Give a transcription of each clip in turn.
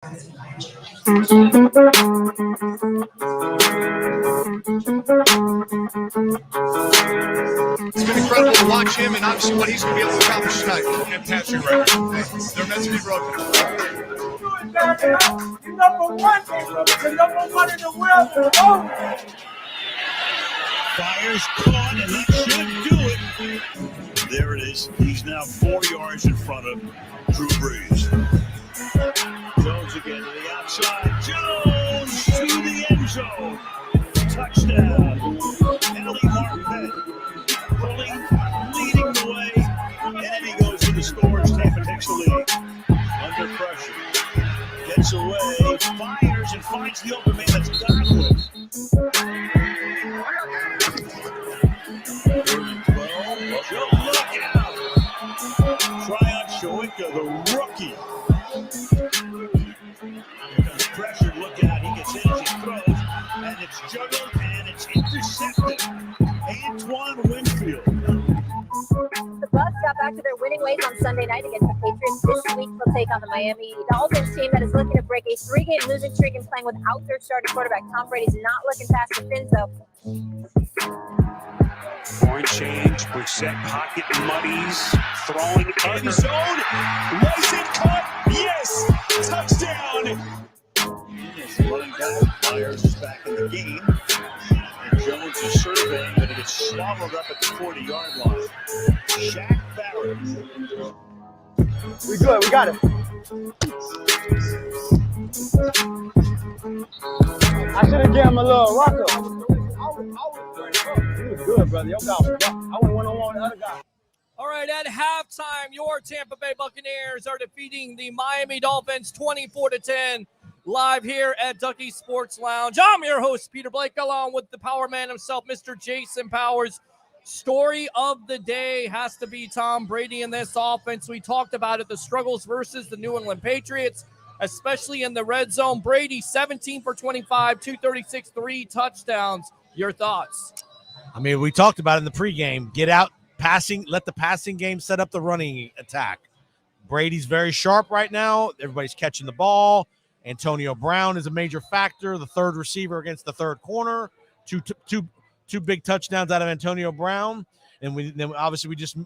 It's been incredible to watch him and obviously what he's going to be able to accomplish tonight in passing record. They're meant to be broken. You're number one. You're number one in the world. Fires caught, and that should do it. There it is. He's now 4 yards in front of Drew Brees. Jones again to the outside. Jones to the end zone. Touchdown. Ellie Marpet leading the way. And then he goes to the scores. Tampa takes the lead. Under pressure. Gets away. Fires and finds the open man. That's Godwin. Joe, look out. Tryon Shoyinka, the rookie. Here comes pressure. Look out. He gets hit as he throws. And it's juggled and it's intercepted. Antoine Winfield. The Bucs got back to their winning ways on Sunday night against the Patriots. This week they'll take on the Miami Dolphins team that is looking to break a 3-game losing streak and playing without their starting quarterback. Tom Brady's not looking past the Fins, though. Point change, Brissett pocket muddies, throwing end zone. Was it caught? Yes! Touchdown! Running back, Myers is back in the game. And Jones is surveying, but it gets swallowed up at the 40-yard line. Shaq Barrett. We good. We got it. I should have given him a little rocker. He was good, brother. Yo, I went one-on-one with the other guy. All right, at halftime, your Tampa Bay Buccaneers are defeating the Miami Dolphins 24-10. Live here at Ducky Sports Lounge. I'm your host, Peter Blake, along with the power man himself, Mr. Jason Powers. Story of the day has to be Tom Brady in this offense. We talked about it, the struggles versus the New England Patriots, especially in the red zone. Brady, 17 for 25, 236, 3 touchdowns. Your thoughts? I mean, we talked about it in the pregame. Get out, passing, let the passing game set up the running attack. Brady's very sharp right now. Everybody's catching the ball. Antonio Brown is a major factor, the third receiver against the third corner. Two big touchdowns out of Antonio Brown, and then obviously we just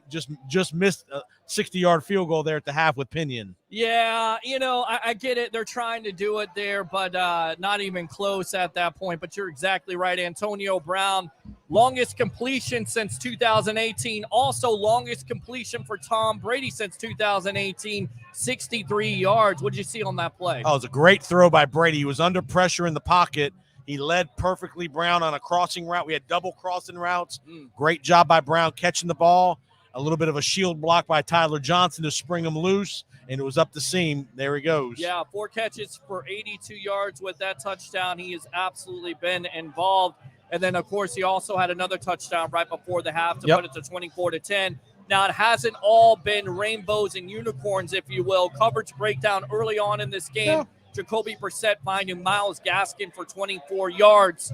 missed a 60-yard field goal there at the half with Pinion. Yeah, I get it. They're trying to do it there, but not even close at that point. But you're exactly right. Antonio Brown, longest completion since 2018. Also longest completion for Tom Brady since 2018, 63 yards. What did you see on that play? Oh, it was a great throw by Brady. He was under pressure in the pocket. He led perfectly Brown on a crossing route. We had double crossing routes. Great job by Brown catching the ball. A little bit of a shield block by Tyler Johnson to spring him loose, and it was up the seam. There he goes. Yeah, 4 catches for 82 yards with that touchdown. He has absolutely been involved. And then, of course, he also had another touchdown right before the half to put it to 24-10. Now, it hasn't all been rainbows and unicorns, if you will. Coverage breakdown early on in this game. Yeah. Jacoby Brissett finding Myles Gaskin for 24 yards.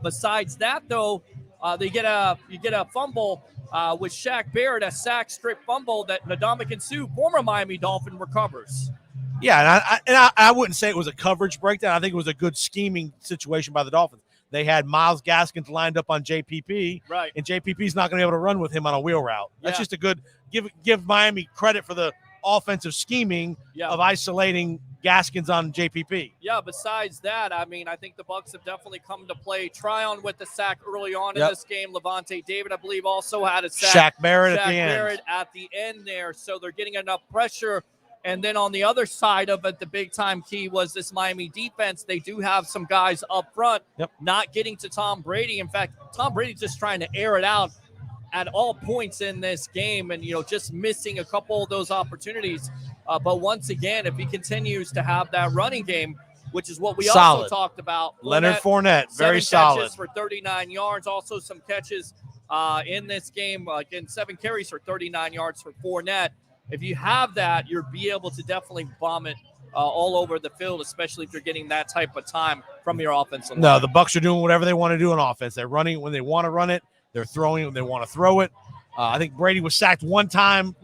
Besides that, though, you get a fumble with Shaq Barrett, a sack strip fumble that Ndamukong Suh, former Miami Dolphin, recovers. Yeah, and I wouldn't say it was a coverage breakdown. I think it was a good scheming situation by the Dolphins. They had Myles Gaskin lined up on JPP, right? And JPP's not going to be able to run with him on a wheel route. That's just a good give Miami credit for the offensive scheming of isolating Gaskins on JPP. Yeah, besides that, I mean, I think the Bucs have definitely come to play. Tryon with the sack early on in this game. Levante David, I believe, also had a sack. Shaq Barrett at the end there. So they're getting enough pressure. And then on the other side of it, the big-time key was this Miami defense. They do have some guys up front not getting to Tom Brady. In fact, Tom Brady's just trying to air it out at all points in this game and, just missing a couple of those opportunities. But once again, if he continues to have that running game, which is what we also talked about. Leonard Fournette, very solid. 7 catches for 39 yards. Also some catches in this game. Again, 7 carries for 39 yards for Fournette. If you have that, you'll be able to definitely bomb it all over the field, especially if you're getting that type of time from your offensive line. No, the Bucs are doing whatever they want to do on offense. They're running when they want to run it. They're throwing when they want to throw it. I think Brady was sacked one time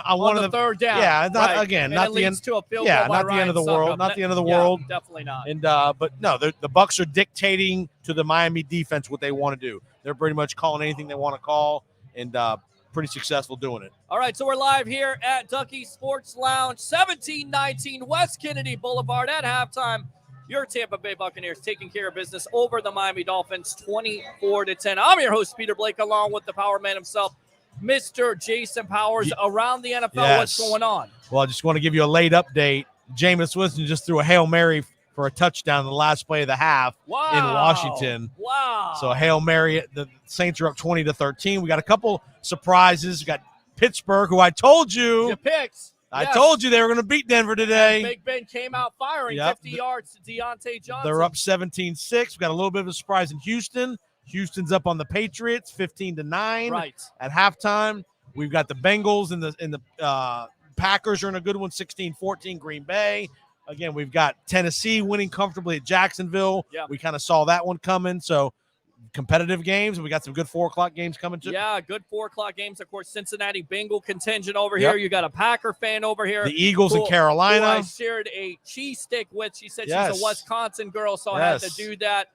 on one the of the third down. Yeah, not right. again, and not it the leads end. to a field Yeah, goal by not the end of the Ryan world. Suckup. Not the end of the Yeah, world. Definitely not. And but no, the Bucs are dictating to the Miami defense what they want to do. They're pretty much calling anything they want to call, and pretty successful doing it. All right, so we're live here at Ducky Sports Lounge, 1719 West Kennedy Boulevard at halftime. Your Tampa Bay Buccaneers taking care of business over the Miami Dolphins 24-10. I'm your host, Peter Blake, along with the power man himself, Mr. Jason Powers. Around the NFL, Yes. What's going on? Well, I just want to give you a late update. Jameis Winston just threw a Hail Mary for a touchdown in the last play of the half in Washington. Wow. So Hail Mary, the Saints are up 20-13. We got a couple surprises. We got Pittsburgh, who I told you. Your picks. I Yes. told you they were going to beat Denver today. And Big Ben came out firing 50 yards to Deontay Johnson. They're up 17-6. We got a little bit of a surprise in Houston. Houston's up on the Patriots 15-9 Right. at halftime. We've got the Bengals and the Packers are in a good one, 16-14 Green Bay. Again, we've got Tennessee winning comfortably at Jacksonville. Yeah. We kind of saw that one coming. So competitive games. We got some good 4 o'clock games coming too. Yeah, good 4 o'clock games. Of course, Cincinnati Bengal contingent over here. You got a Packer fan over here. The Eagles in Carolina. Who I shared a cheese stick with. She said Yes. she's a Wisconsin girl, so I had to do that.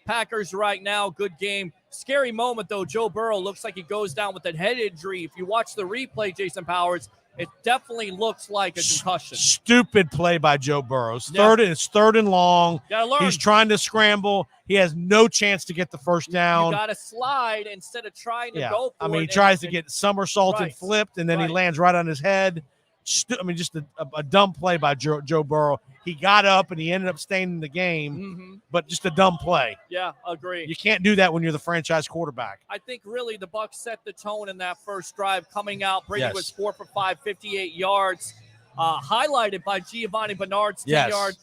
Packers right now, good game. Scary moment, though. Joe Burrow looks like he goes down with a head injury. If you watch the replay, Jason Powers, it definitely looks like a concussion. Stupid play by Joe Burrow. It's Yeah. third and long. Gotta learn. He's trying to scramble. He has no chance to get the first down. You got to slide instead of trying to go for it. I mean, he tries to get somersaulted, Right. flipped, and then he Right. lands right on his head. Just a dumb play by Joe Burrow. He got up, and he ended up staying in the game, but just a dumb play. Yeah, agree. You can't do that when you're the franchise quarterback. I think really the Bucs set the tone in that first drive coming out. Brady Yes. was 4 for 5, 58 yards, highlighted by Giovanni Bernard's 10-yard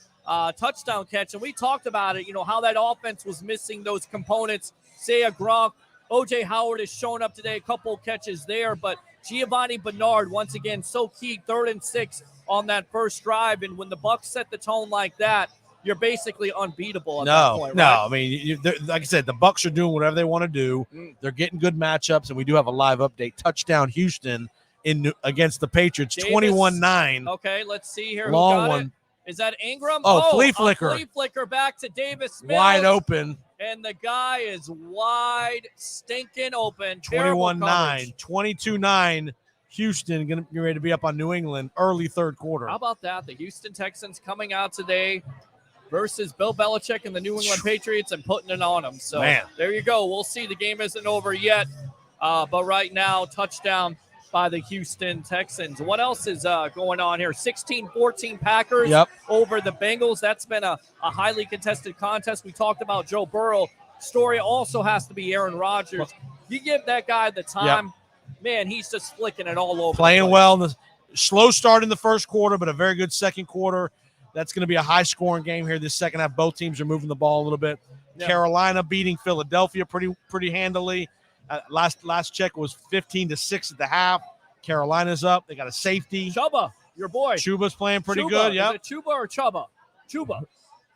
touchdown catch. And we talked about it, how that offense was missing those components. Saya Gronk, O.J. Howard has shown up today, a couple catches there, but Giovanni Bernard, once again, so key, 3rd and 6 on that first drive. And when the Bucs set the tone like that, you're basically unbeatable at that point, right? I mean, like I said, the Bucs are doing whatever they want to do. They're getting good matchups, and we do have a live update. Touchdown Houston against the Patriots, 21-9. Okay, let's see here. Long Who got one. It? Is that Ingram? Flea flicker. A flea flicker back to Davis Mills. Wide open. And the guy is wide, stinking open. 21-9. 22-9. Houston going to be ready to be up on New England early third quarter. How about that? The Houston Texans coming out today versus Bill Belichick and the New England Patriots and putting it on them. So there you go. We'll see. The game isn't over yet. But right now, touchdown by the Houston Texans. What else is going on here? 16-14 Packers over the Bengals. That's been a highly contested contest. We talked about Joe Burrow. Story also has to be Aaron Rodgers. You give that guy the time, man, he's just flicking it all over. Playing well. The slow start in the first quarter, but a very good second quarter. That's going to be a high-scoring game here this second half. Both teams are moving the ball a little bit. Yeah. Carolina beating Philadelphia pretty handily. Last check was 15-6 at the half. Carolina's up. They got a safety. Chuba, your boy. Chuba's playing pretty good. Yeah. Is it Chuba or Chuba? Chuba.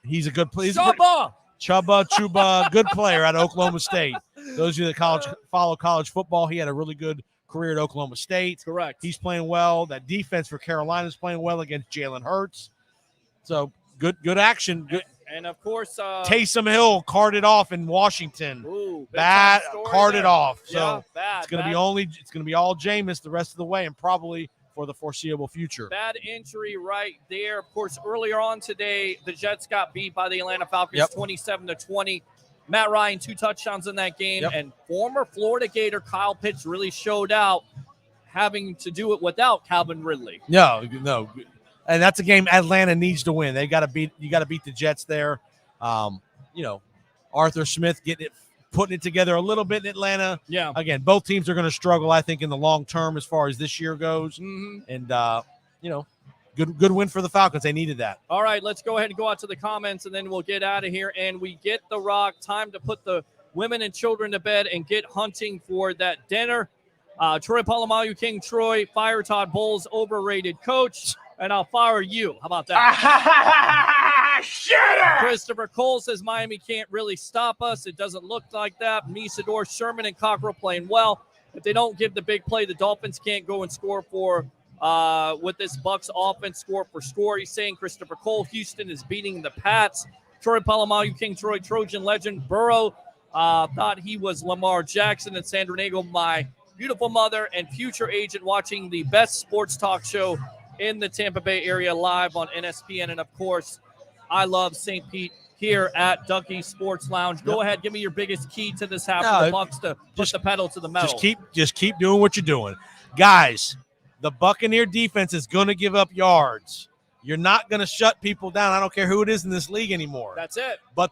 He's a good player. Chuba, good player out of Oklahoma State. Those of you that follow college football, he had a really good career at Oklahoma State. Correct. He's playing well. That defense for Carolina is playing well against Jalen Hurts. So good action. Good. And of course, Taysom Hill carted off in Washington. Ooh, bad carted off. So it's going to be all Jameis the rest of the way, and probably for the foreseeable future. Bad injury right there. Of course, earlier on today, the Jets got beat by the Atlanta Falcons 27-20. Matt Ryan, 2 touchdowns in that game, and former Florida Gator Kyle Pitts really showed out, having to do it without Calvin Ridley. No. And that's a game Atlanta needs to win. You got to beat the Jets there. Arthur Smith putting it together a little bit in Atlanta. Yeah. Again, both teams are going to struggle, I think, in the long term as far as this year goes. And good win for the Falcons. They needed that. All right, let's go ahead and go out to the comments, and then we'll get out of here. And we get The Rock. Time to put the women and children to bed and get hunting for that dinner. Troy Polamalu, King Troy, fire Todd Bowles, overrated coach. And I'll fire you. How about that? Christopher Cole says Miami can't really stop us. It doesn't look like that. Misador, Sherman, and Cockrell playing well. if they don't give the big play, the Dolphins can't go and score for with this Bucs offense, score for score. He's saying Christopher Cole, Houston is beating the Pats. Troy Polamalu, King Troy, Trojan legend. Burrow thought he was Lamar Jackson. And Sandra Nagel, my beautiful mother and future agent, watching the best sports talk show in the Tampa Bay area live on NSPN. And, of course, I love St. Pete here at Ducky Sports Lounge. Go ahead, give me your biggest key to this half for the Bucs to put the pedal to the metal. Just keep doing what you're doing. Guys, the Buccaneer defense is going to give up yards. You're not going to shut people down. I don't care who it is in this league anymore. That's it. But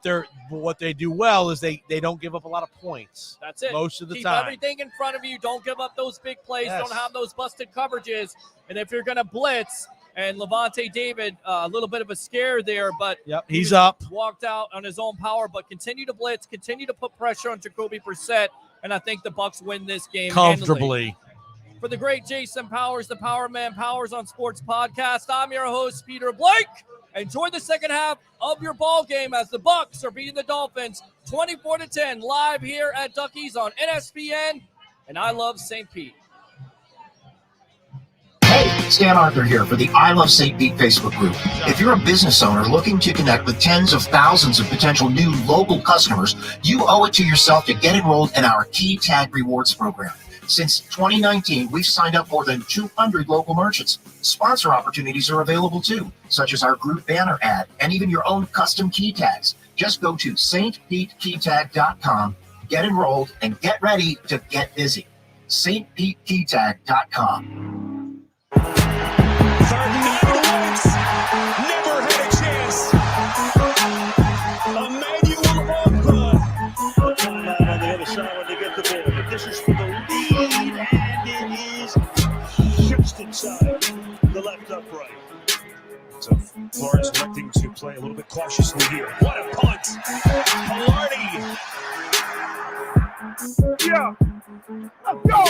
what they do well is they don't give up a lot of points. That's it. Most of the Keep time. everything in front of you. Don't give up those big plays. Yes. Don't have those busted coverages. And if you're going to blitz, and Levante David, a little bit of a scare there, but he's up. Walked out on his own power, but continue to blitz, continue to put pressure on Jacoby Brissett, and I think the Bucs win this game Comfortably. handily. For the great Jason Powers, the Power Man Powers on Sports Podcast, I'm your host, Peter Blake. Enjoy the second half of your ball game as the Bucs are beating the Dolphins 24-10 live here at Ducky's on NSPN, and I love St. Pete. Hey, Stan Arthur here for the I Love St. Pete Facebook group. If you're a business owner looking to connect with tens of thousands of potential new local customers, you owe it to yourself to get enrolled in our Key Tag Rewards program. Since 2019, we've signed up more than 200 local merchants. Sponsor opportunities are available too, such as our group banner ad and even your own custom key tags. Just go to stpetekeytag.com, get enrolled, and get ready to get busy. stpetekeytag.com. Third and 9 to Wentz. Never had a chance. Emmanuel Ogbah. Timeout on the other side when they get the ball. But this is for the lead, and it is just inside the left upright. So Flores electing to play a little bit cautiously here. What a punt. Pilardi. Yeah. Let's go.